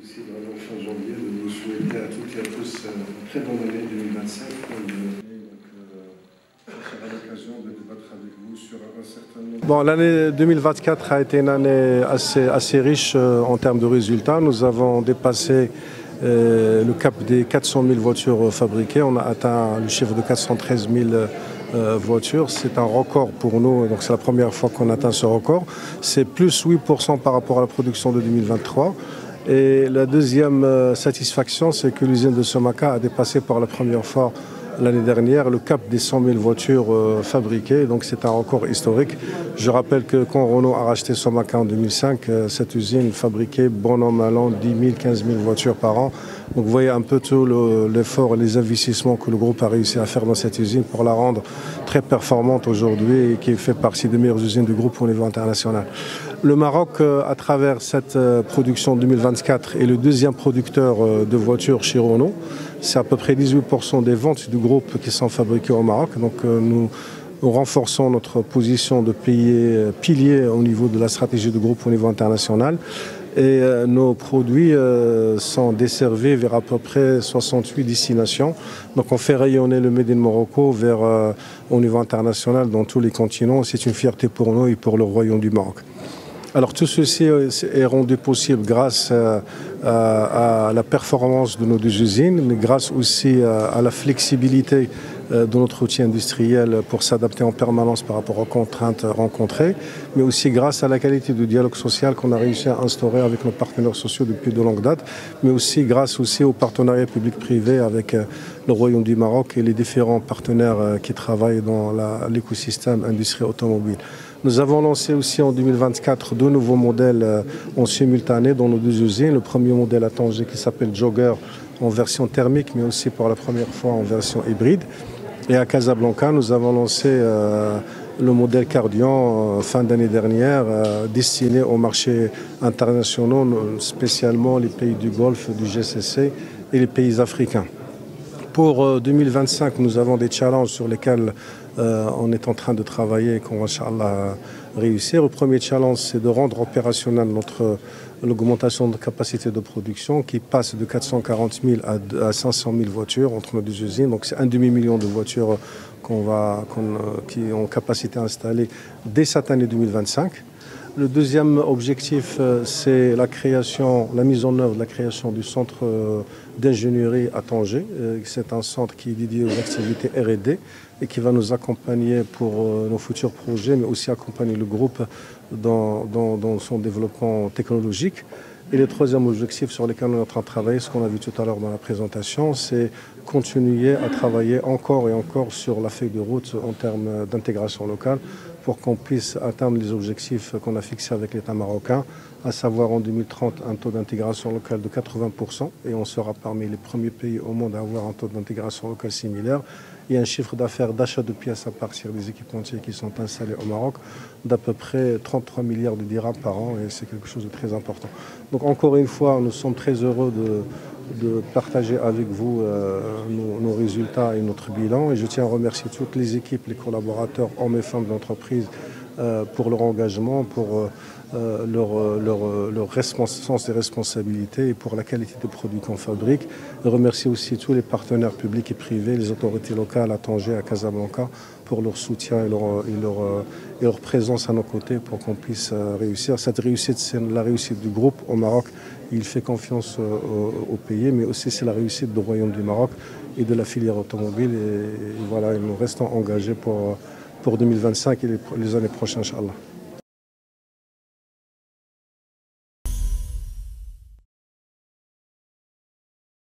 Aussi, vraiment fin janvier, de vous souhaiter à toutes et à tous une très bonne année 2025. Ça sera l'occasion de débattre avec vous sur un certain nombre. Bon, l'année 2024 a été une année assez riche en termes de résultats. Nous avons dépassé le cap des 400 000 voitures fabriquées. On a atteint le chiffre de 413 000 voitures. C'est un record pour nous, donc c'est la première fois qu'on atteint ce record. C'est plus 8% par rapport à la production de 2023. Et la deuxième satisfaction, c'est que l'usine de Somaca a dépassé pour la première fois l'année dernière le cap des 100 000 voitures fabriquées, donc c'est un record historique. Je rappelle que quand Renault a racheté Somaca en 2005, cette usine fabriquait bon an mal an 10 000, 15 000 voitures par an. Donc vous voyez un peu tout l'effort et les investissements que le groupe a réussi à faire dans cette usine pour la rendre très performante aujourd'hui et qui fait partie des meilleures usines du groupe au niveau international. Le Maroc, à travers cette production 2024, est le deuxième producteur de voitures chez Renault. C'est à peu près 18% des ventes du groupe qui sont fabriquées au Maroc. Donc nous renforçons notre position de pilier au niveau de la stratégie du groupe au niveau international. Et nos produits sont desservis vers à peu près 68 destinations. Donc on fait rayonner le Made in Morocco au niveau international dans tous les continents. C'est une fierté pour nous et pour le Royaume du Maroc. Alors tout ceci est rendu possible grâce à la performance de nos deux usines, mais grâce aussi à la flexibilité de notre outil industriel pour s'adapter en permanence par rapport aux contraintes rencontrées, mais aussi grâce à la qualité du dialogue social qu'on a réussi à instaurer avec nos partenaires sociaux depuis de longue date, mais aussi grâce au partenariat public-privé avec le Royaume du Maroc et les différents partenaires qui travaillent dans l'écosystème industrie automobile. Nous avons lancé aussi en 2024 deux nouveaux modèles en simultané dans nos deux usines. Le premier modèle à Tanger qui s'appelle Jogger en version thermique, mais aussi pour la première fois en version hybride. Et à Casablanca, nous avons lancé le modèle Cardian fin d'année dernière, destiné aux marchés internationaux, spécialement les pays du Golfe, du GCC et les pays africains. Pour 2025, nous avons des challenges sur lesquels on est en train de travailler et qu'on va, Inch'Allah, réussir. Le premier challenge, c'est de rendre opérationnelle l'augmentation de capacité de production qui passe de 440 000 à 500 000 voitures entre nos deux usines. Donc c'est un demi-million de voitures qui ont capacité installée dès cette année 2025. Le deuxième objectif, c'est la mise en œuvre de la création du centre d'ingénierie à Tanger. C'est un centre qui est dédié aux activités R&D et qui va nous accompagner pour nos futurs projets, mais aussi accompagner le groupe dans son développement technologique. Et le troisième objectif sur lequel on est en train de travailler, ce qu'on a vu tout à l'heure dans la présentation, c'est continuer à travailler encore et encore sur la feuille de route en termes d'intégration locale pour qu'on puisse atteindre les objectifs qu'on a fixés avec l'État marocain, à savoir en 2030 un taux d'intégration locale de 80%, et on sera parmi les premiers pays au monde à avoir un taux d'intégration locale similaire, et un chiffre d'affaires d'achat de pièces à partir des équipementiers qui sont installés au Maroc d'à peu près 33 milliards de dirhams par an, et c'est quelque chose de très important. Donc encore une fois, nous sommes très heureux de partager avec vous nos résultats et notre bilan. Et je tiens à remercier toutes les équipes, les collaborateurs, hommes et femmes de l'entreprise pour leur engagement, pour leur sens des responsabilités et pour la qualité des produits qu'on fabrique. Je remercie aussi tous les partenaires publics et privés, les autorités locales à Tanger, à Casablanca, pour leur soutien et leur présence à nos côtés pour qu'on puisse réussir. Cette réussite, c'est la réussite du groupe au Maroc. Il fait confiance au pays, mais aussi c'est la réussite du Royaume du Maroc et de la filière automobile. Et voilà, nous restons engagés pour 2025 et les années prochaines, Inch'Allah.